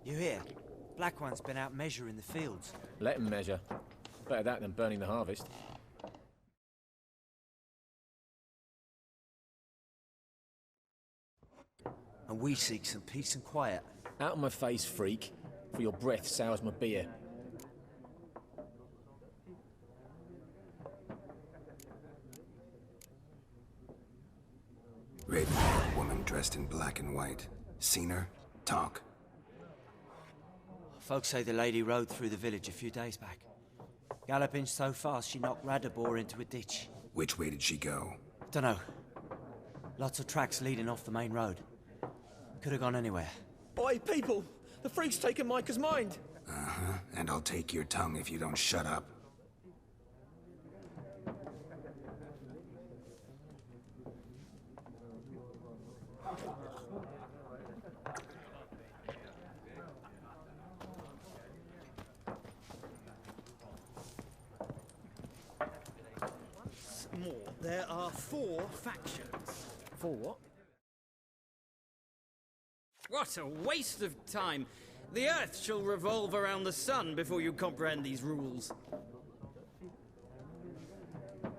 You hear? Black One's been out measuring the fields. Let him measure. Better that than burning the harvest. And we seek some peace and quiet. Out of my face, freak, for your breath sours my beer. Raven, woman dressed in black and white. Seen her? Talk. Folks say the lady rode through the village a few days back. Galloping so fast she knocked Radabor into a ditch. Which way did she go? Dunno. Lots of tracks leading off the main road. Could have gone anywhere. Oi, people! The freak's taken Micah's mind! Uh-huh, and I'll take your tongue if you don't shut up. More. There are 4 factions. For what? What a waste of time! The Earth shall revolve around the sun before you comprehend these rules.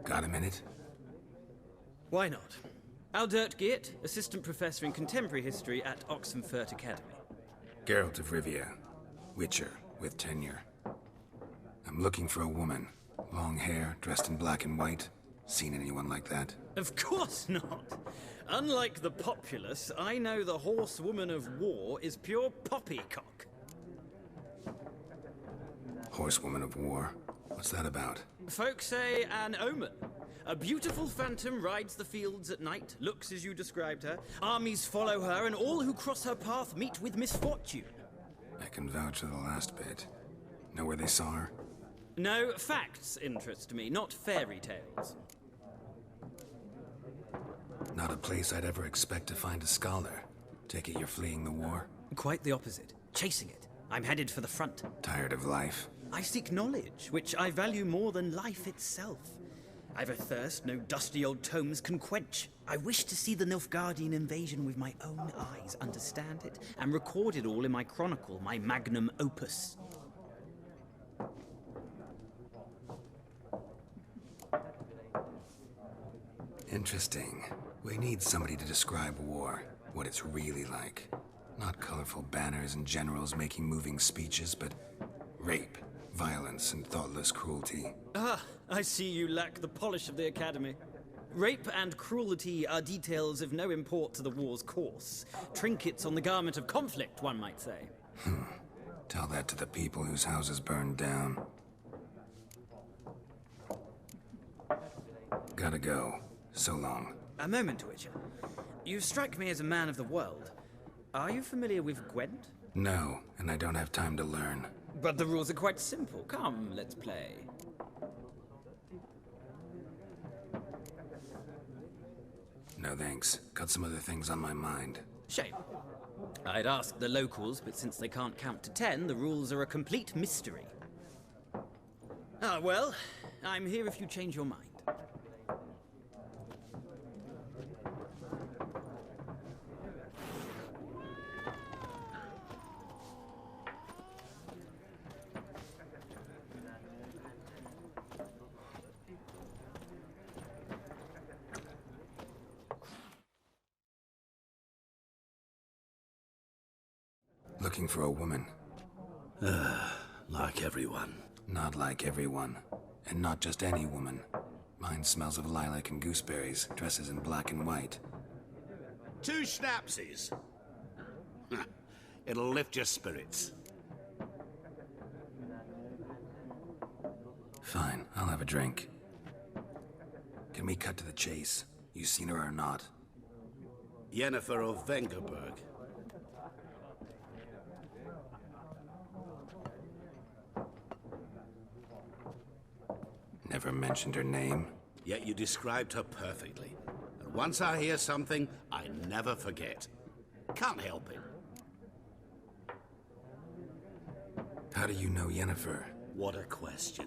Got a minute? Why not? Aldert Geert, Assistant Professor in Contemporary History at Oxenfurt Academy. Geralt of Rivia. Witcher, with tenure. I'm looking for a woman. Long hair, dressed in black and white. Seen anyone like that? Of course not! Unlike the populace, I know the horsewoman of war is pure poppycock. Horsewoman of war? What's that about? Folk say an omen. A beautiful phantom rides the fields at night, looks as you described her. Armies follow her, and all who cross her path meet with misfortune. I can vouch for the last bit. Know where they saw her? No, facts interest me, not fairy tales. Not a place I'd ever expect to find a scholar. Take it you're fleeing the war? Quite the opposite. Chasing it. I'm headed for the front. Tired of life? I seek knowledge, which I value more than life itself. I've a thirst no dusty old tomes can quench. I wish to see the Nilfgaardian invasion with my own eyes, understand it, and record it all in my chronicle, my magnum opus. Interesting. We need somebody to describe war, what it's really like. Not colorful banners and generals making moving speeches, but rape, violence, and thoughtless cruelty. Ah, I see you lack the polish of the Academy. Rape and cruelty are details of no import to the war's course. Trinkets on the garment of conflict, one might say. Tell that to the people whose houses burned down. Gotta go. So long. A moment, Witcher. You strike me as a man of the world. Are you familiar with Gwent? No, and I don't have time to learn. But the rules are quite simple. Come, let's play. No thanks. Got some other things on my mind. Shame. I'd ask the locals, but since they can't count to 10, the rules are a complete mystery. Ah, well, I'm here if you change your mind. Looking for a woman. Like everyone. Not like everyone. And not just any woman. Mine smells of lilac and gooseberries, dresses in black and white. 2 schnapsies. It'll lift your spirits. Fine, I'll have a drink. Can we cut to the chase? You seen her or not? Yennefer of Vengerberg. Never mentioned her name. Yet you described her perfectly. And once I hear something, I never forget. Can't help it. How do you know Yennefer? What a question.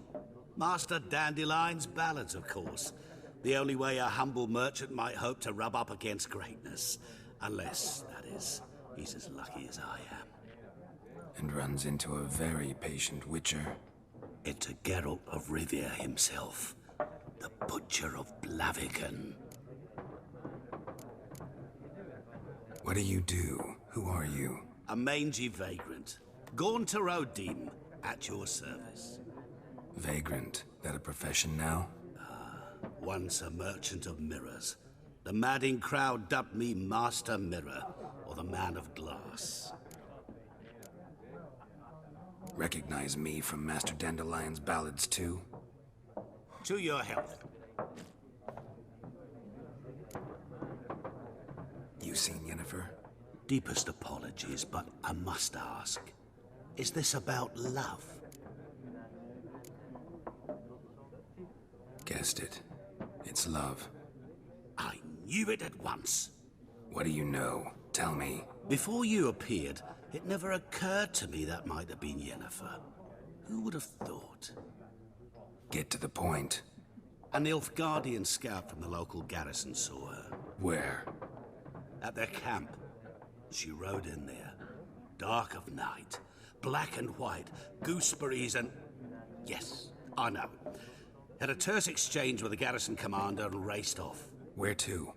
Master Dandelion's ballads, of course. The only way a humble merchant might hope to rub up against greatness. Unless, that is, he's as lucky as I am. and runs into a very patient witcher. Into Geralt of Rivia himself, the Butcher of Blaviken. What do you do? Who are you? A mangy vagrant. Gone to Rodim, at your service. Vagrant. That a profession now? Once a merchant of mirrors. The madding crowd dubbed me Master Mirror, or the Man of Glass. Recognize me from Master Dandelion's ballads too? To your health. You seen Yennefer? Deepest apologies, but I must ask. Is this about love? Guessed it. It's love. I knew it at once. What do you know? Tell me. Before you appeared, it never occurred to me that might have been Yennefer. Who would have thought? Get to the point. A Nilfgaardian scout from the local garrison saw her. Where? At their camp. She rode in there. Dark of night. Black and white. Gooseberries and... Yes, I know. Had a terse exchange with the garrison commander and raced off. Where to?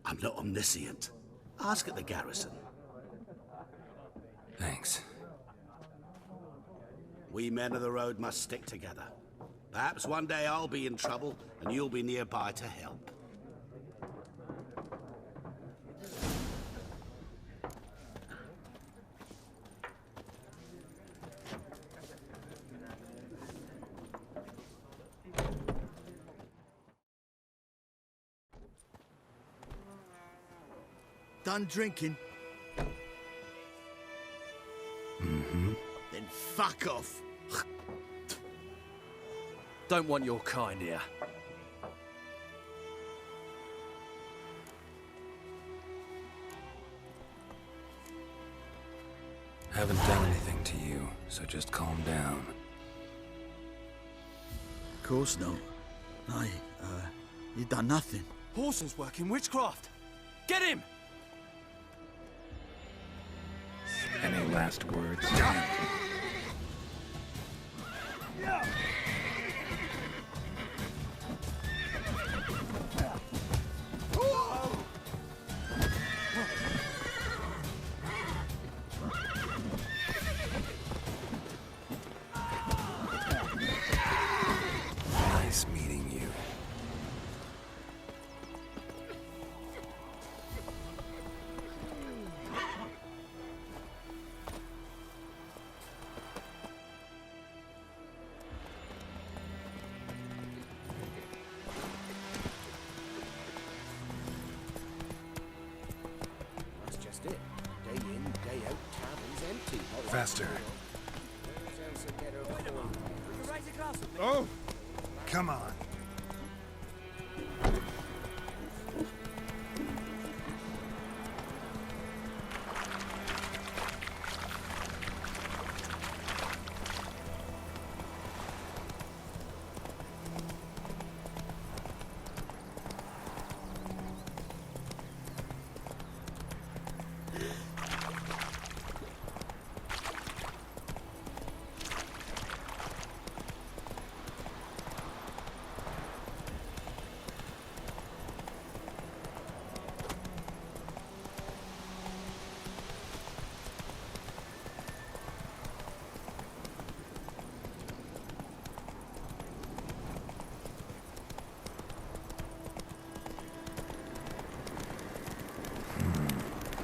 I'm not omniscient. Ask at the garrison. Thanks. We men of the road must stick together. Perhaps one day I'll be in trouble and you'll be nearby to help. Done drinking? Mm-hmm. Then fuck off. Don't want your kind here. Haven't done anything to you, so just calm down. Of course not. You done nothing. Horses work in witchcraft. Get him! Any last words? Nice meeting you. That's just it. Day in, day out, cabin's empty. Faster. Oh! Come on.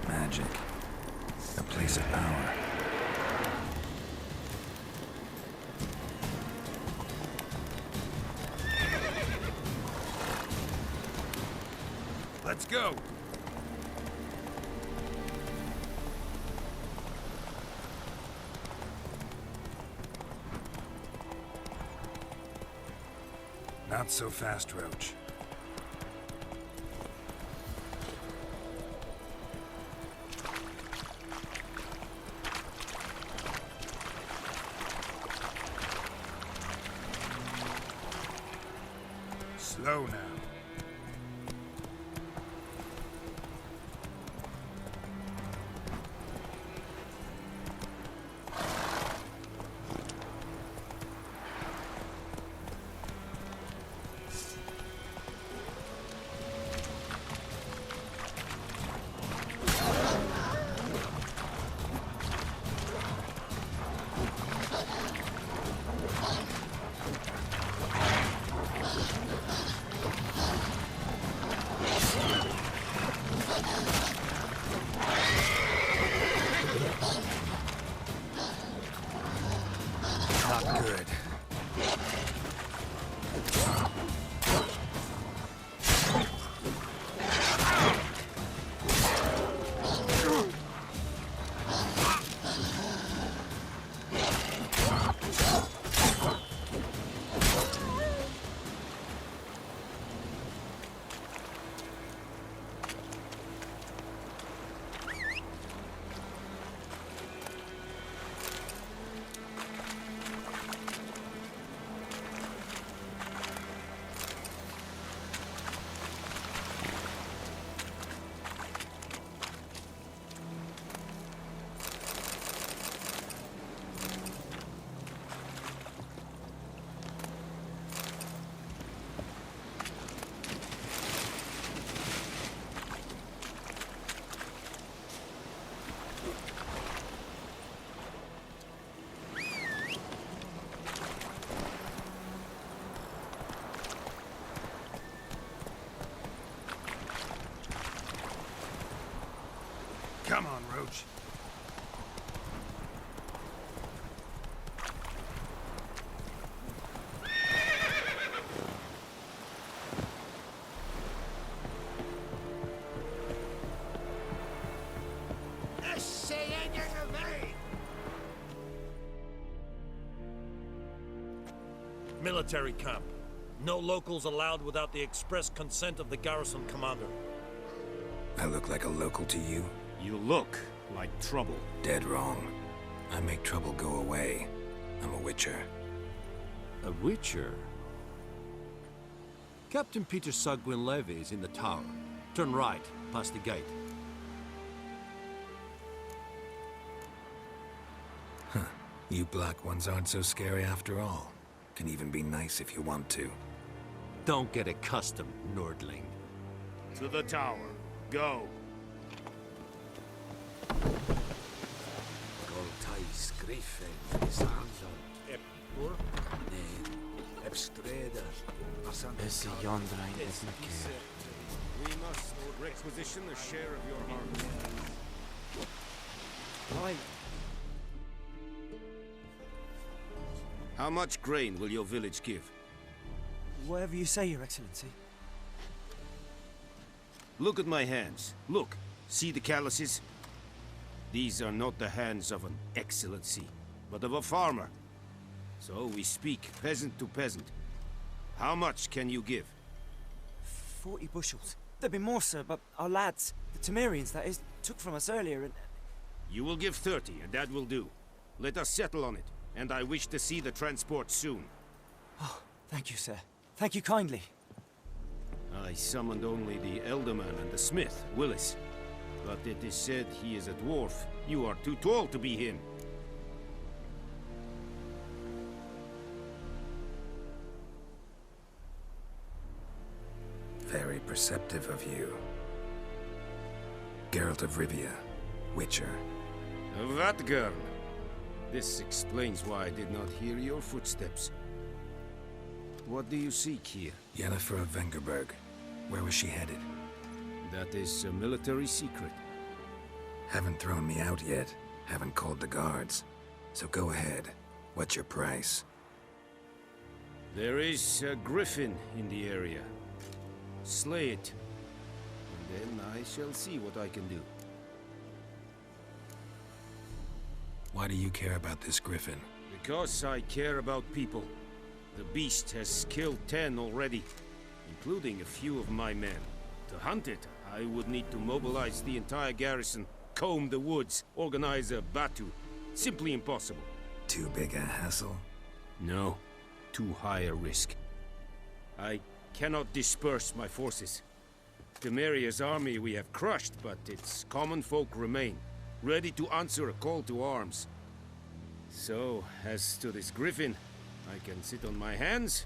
Magic. A place of power. Let's go! Not so fast, Roach. Slow now. Good. Come on, Roach. Military camp. No locals allowed without the express consent of the garrison commander. I look like a local to you? You look like trouble. Dead wrong. I make trouble go away. I'm a witcher. A witcher? Captain Peter Saar Gwynleve is in the tower. Turn right, past the gate. Huh. You black ones aren't so scary after all. Can even be nice if you want to. Don't get accustomed, Nordling. To the tower. Go. Goltais Griffin, Sandon, Epur, Nen, Epstreda, Is the yondering, isn't it? We must requisition a share of your harvest. Why? How much grain will your village give? Whatever you say, Your Excellency. Look at my hands. Look. See the calluses? These are not the hands of an excellency, but of a farmer. So we speak peasant to peasant. How much can you give? 40 bushels. There'd be more, sir, but our lads, the Temerians, that is, took from us earlier and... You will give 30, and that will do. Let us settle on it, and I wish to see the transport soon. Oh, thank you, sir. Thank you kindly. I summoned only the Elderman and the smith, Willis. But it is said he is a dwarf. You are too tall to be him. Very perceptive of you. Geralt of Rivia, Witcher. Vatgern! This explains why I did not hear your footsteps. What do you seek here? Yennefer of Vengerberg. Where was she headed? That is a military secret. Haven't thrown me out yet. Haven't called the guards. So go ahead. What's your price? There is a griffin in the area. Slay it. And then I shall see what I can do. Why do you care about this griffin? Because I care about people. The beast has killed 10 already, including a few of my men. To hunt it, I would need to mobilize the entire garrison, comb the woods, organize a batu. Simply impossible. Too big a hassle? No. Too high a risk. I cannot disperse my forces. Temeria's army we have crushed, but its common folk remain, ready to answer a call to arms. So, as to this griffin, I can sit on my hands,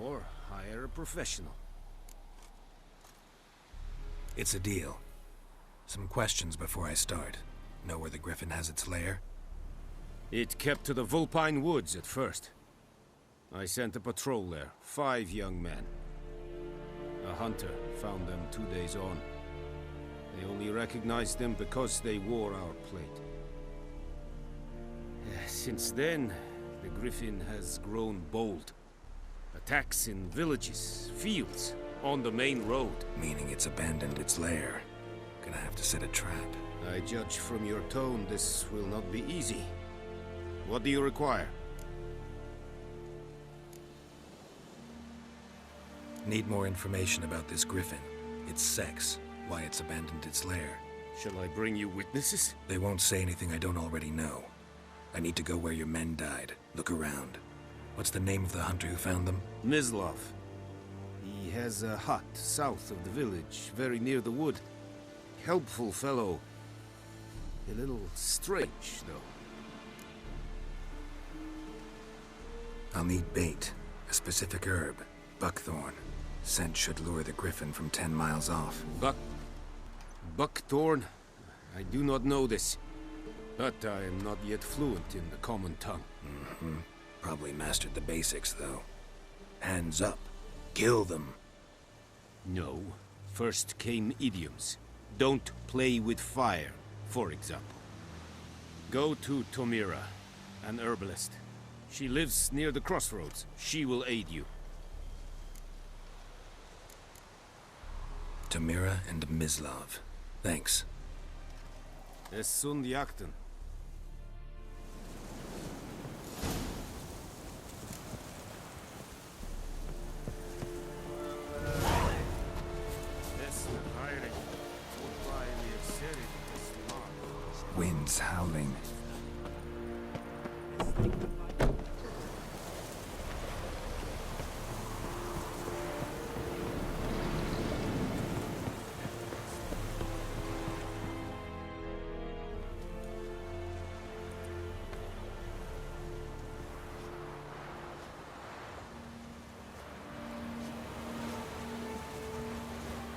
or hire a professional. It's a deal. Some questions before I start. Know where the griffin has its lair? It kept to the Vulpine Woods at first. I sent a patrol there, 5 young men. A hunter found them 2 days on. They only recognized them because they wore our plate. Since then, The Griffin has grown bold. Attacks in villages, fields, on the main road. Meaning it's abandoned its lair. Gonna have to set a trap. I judge from your tone this will not be easy. What do you require? Need more information about this Griffin. Its sex, why it's abandoned its lair. Shall I bring you witnesses? They won't say anything I don't already know. I need to go where your men died. Look around. What's the name of the hunter who found them? Mislav. He has a hut south of the village, very near the wood. Helpful fellow. A little strange, though. I'll need bait. A specific herb. Buckthorn. Scent should lure the Griffin from 10 miles off. Buckthorn? I do not know this. But I am not yet fluent in the common tongue. Mm-hmm. Probably mastered the basics, though. Hands up. Kill them. No. First came idioms. Don't play with fire, for example. Go to Tomira, an herbalist. She lives near the crossroads. She will aid you. Tomira and Mislav. Thanks. Es sunt jakten. Winds howling.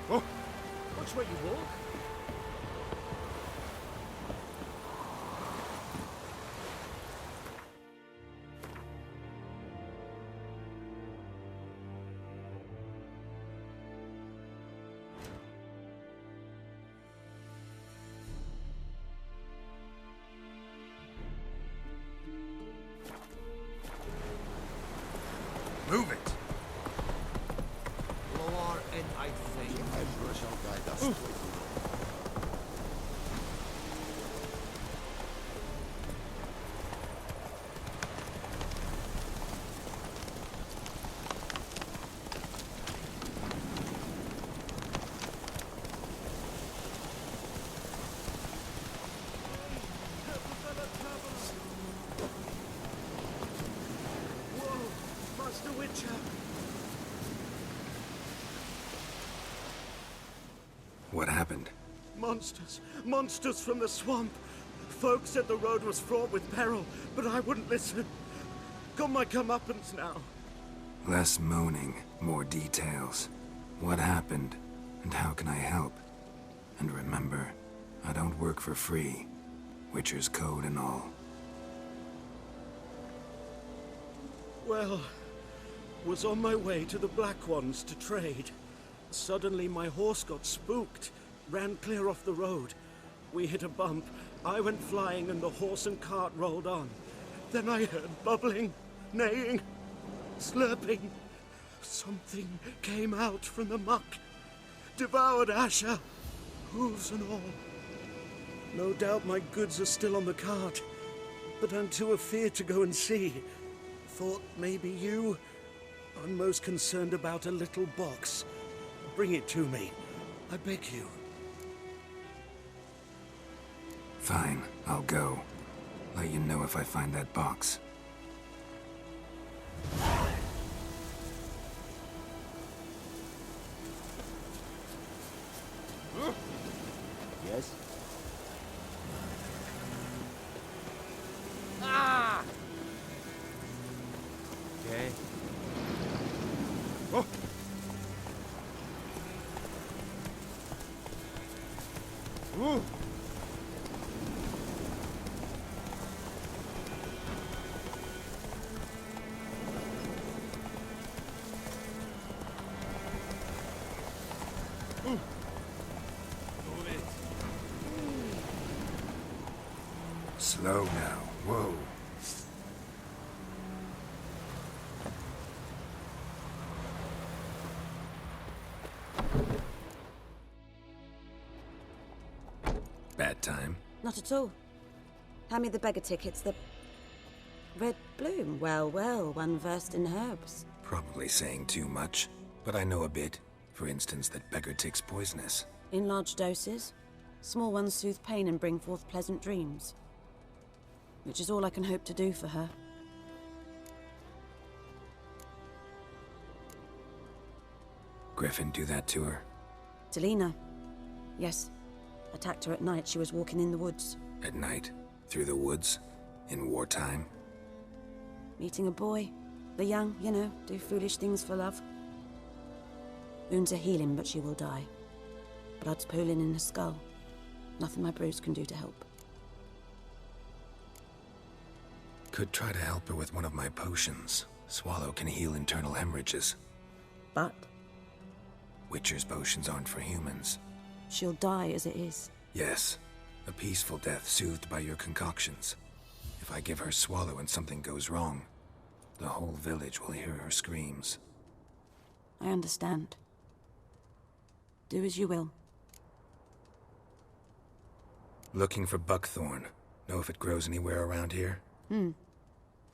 Oh! Watch where you walk. Move it! Lower and I think. Emperor shall guide us. Master Witcher! What happened? Monsters! Monsters from the swamp! Folk said the road was fraught with peril, but I wouldn't listen. Got my comeuppance now. Less moaning, more details. What happened, and how can I help? And remember, I don't work for free. Witcher's code and all. Well, was on my way to the Black Ones to trade. Suddenly my horse got spooked, ran clear off the road. We hit a bump, I went flying and the horse and cart rolled on. Then I heard bubbling, neighing, slurping. Something came out from the muck, devoured Asher, hooves and all. No doubt my goods are still on the cart, but I'm too afeard to go and see. Thought maybe you. I'm most concerned about a little box. Bring it to me. I beg you. Fine, I'll go. Let you know if I find that box. Yes? Ah! Okay. Oh! Ooh! Slow now. Whoa. Not at all. Hand me the beggar tickets, the... Red bloom. Well, well, one versed in herbs. Probably saying too much, but I know a bit. For instance, that beggar tick's poisonous. In large doses. Small ones soothe pain and bring forth pleasant dreams. Which is all I can hope to do for her. Griffin do that to her? Delina. Yes. Attacked her at night. She was walking in the woods. At night? Through the woods? In wartime? Meeting a boy. The young, you know, do foolish things for love. Wounds are healing, but she will die. Blood's pooling in her skull. Nothing my brews can do to help. Could try to help her with one of my potions. Swallow can heal internal hemorrhages. But? Witcher's potions aren't for humans. She'll die as it is. Yes. A peaceful death soothed by your concoctions. If I give her Swallow and something goes wrong, the whole village will hear her screams. I understand. Do as you will. Looking for buckthorn. Know if it grows anywhere around here?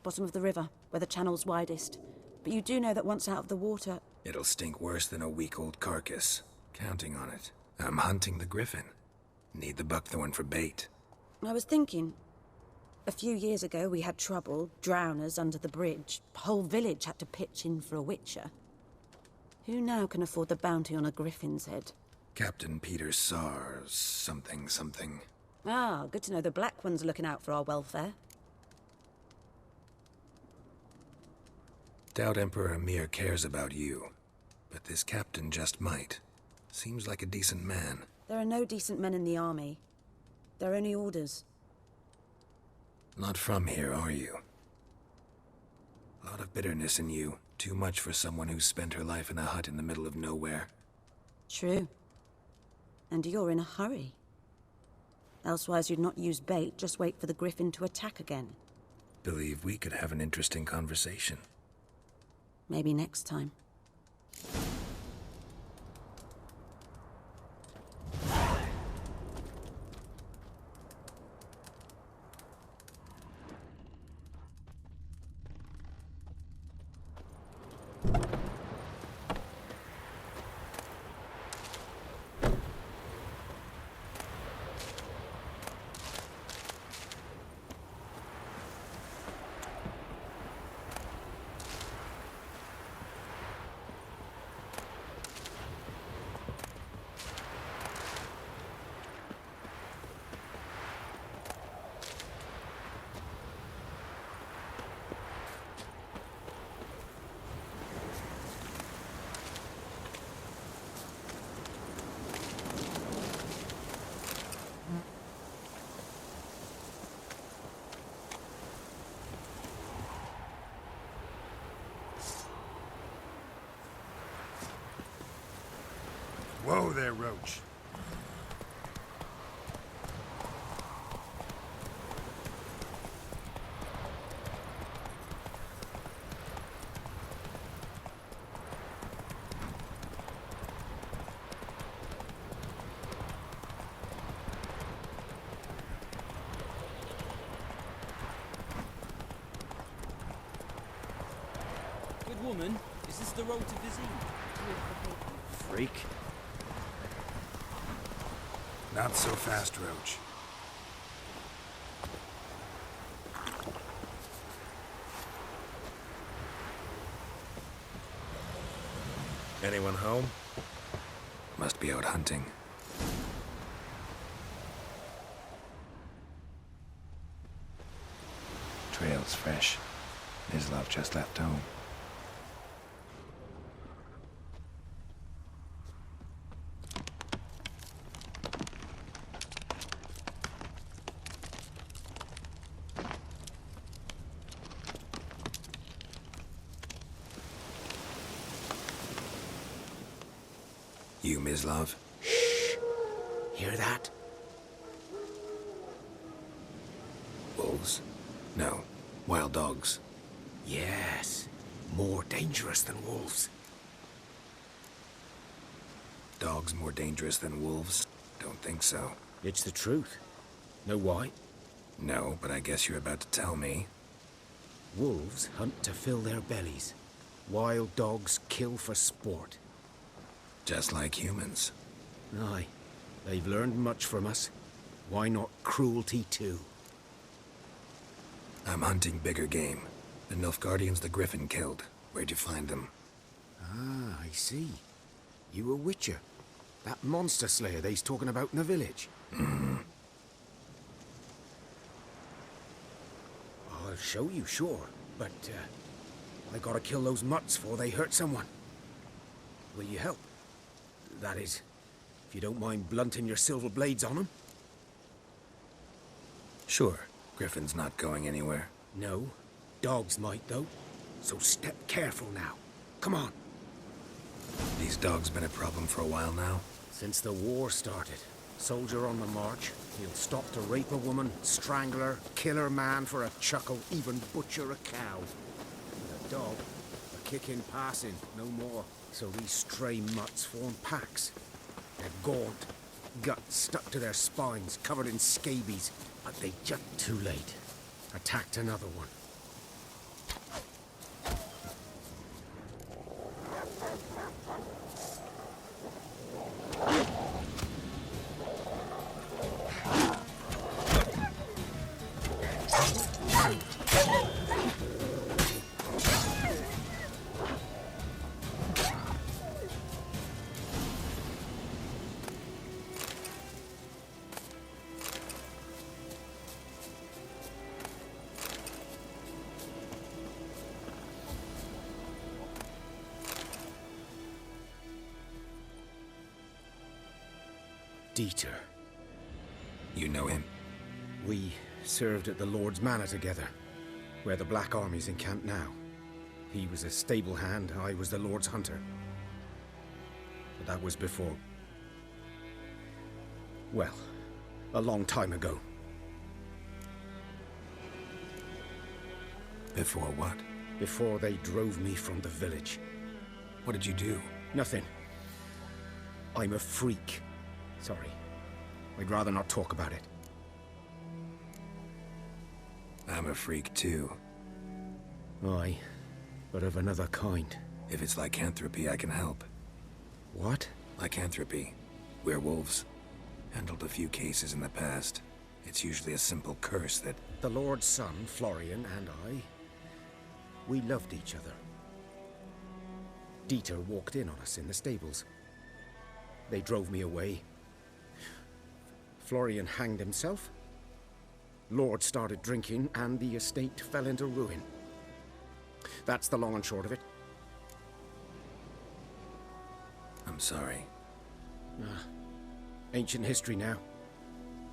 Bottom of the river, where the channel's widest. But you do know that once out of the water... It'll stink worse than a week-old carcass. Counting on it. I'm hunting the griffin. Need the buckthorn for bait. I was thinking... A few years ago we had trouble, drowners under the bridge. Whole village had to pitch in for a witcher. Who now can afford the bounty on a griffin's head? Captain Peter Sars... something. Ah, good to know the Black One's looking out for our welfare. Doubt Emperor Emhyr cares about you. But this captain just might. Seems like a decent man. There are no decent men in the army. There are only orders. Not from here, are you? A lot of bitterness in you. Too much for someone who's spent her life in a hut in the middle of nowhere. True. And you're in a hurry. Elsewise you'd not use bait, just wait for the griffin to attack again. Believe we could have an interesting conversation. Maybe next time. Whoa there, Roach. Good woman, is this the road to Vizine? Freak. Not so fast, Roach. Anyone home? Must be out hunting. Trail's fresh. Mislav just left home. You, Mislav? Shh! Hear that? Wolves? No. Wild dogs. Yes. More dangerous than wolves. Dogs more dangerous than wolves? Don't think so. It's the truth. Know why? No, but I guess you're about to tell me. Wolves hunt to fill their bellies. Wild dogs kill for sport. Just like humans. Aye. They've learned much from us. Why not cruelty too? I'm hunting bigger game. The Nilfgaardians the Griffin killed. Where'd you find them? Ah, I see. You a witcher. That monster slayer they's talking about in the village. Mm-hmm. I'll show you, sure. But, I gotta kill those mutts before they hurt someone. Will you help? That is, if you don't mind blunting your silver blades on them. Sure. Griffin's not going anywhere. No. Dogs might, though. So step careful now. Come on. These dogs been a problem for a while now? Since the war started. Soldier on the march. He'll stop to rape a woman, strangle her, kill her man for a chuckle, even butcher a cow. And a dog, a kick in passing, no more. So these stray mutts form packs. They're gaunt, guts stuck to their spines, covered in scabies. But they just too late. Attacked another one. Dieter. You know him? We served at the Lord's Manor together, where the Black Army's encamped now. He was a stable hand, I was the Lord's hunter. But that was before... well, a long time ago. Before what? Before they drove me from the village. What did you do? Nothing. I'm a freak. Sorry. I'd rather not talk about it. I'm a freak too. Aye, but of another kind. If it's lycanthropy, I can help. What? Lycanthropy. Werewolves. Handled a few cases in the past. It's usually a simple curse that... The Lord's son, Florian, and I... we loved each other. Dieter walked in on us in the stables. They drove me away. Florian hanged himself. Lord started drinking, and the estate fell into ruin. That's the long and short of it. I'm sorry. Ancient history now.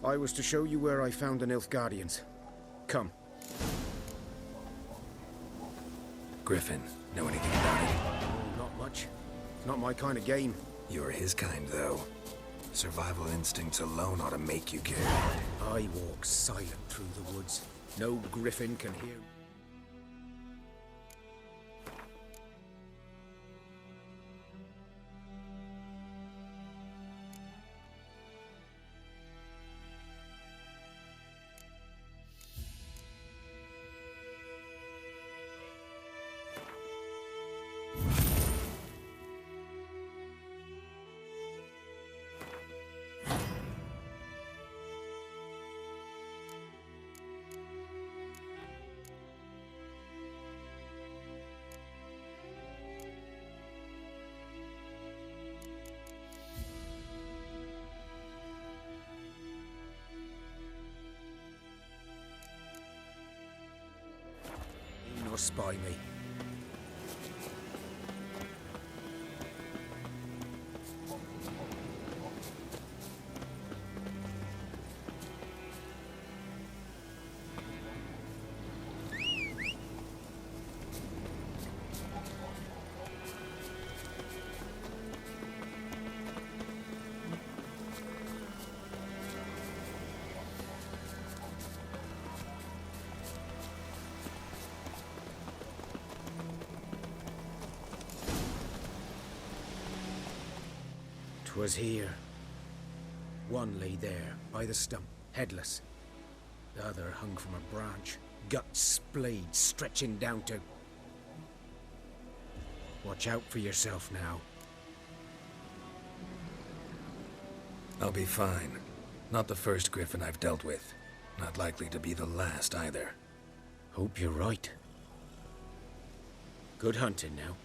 I was to show you where I found the Nilfgaardians. Come. Griffin, know anything about it? Oh, not much. Not my kind of game. You're his kind, though. Survival instincts alone ought to make you care. I walk silent through the woods. No griffin can hear. Nor spy me. Was here. One lay there, by the stump, headless, The other hung from a branch, guts splayed, stretching down to... Watch out for yourself now. I'll be fine. Not the first griffin I've dealt with. Not likely to be the last either. Hope you're right. Good hunting now.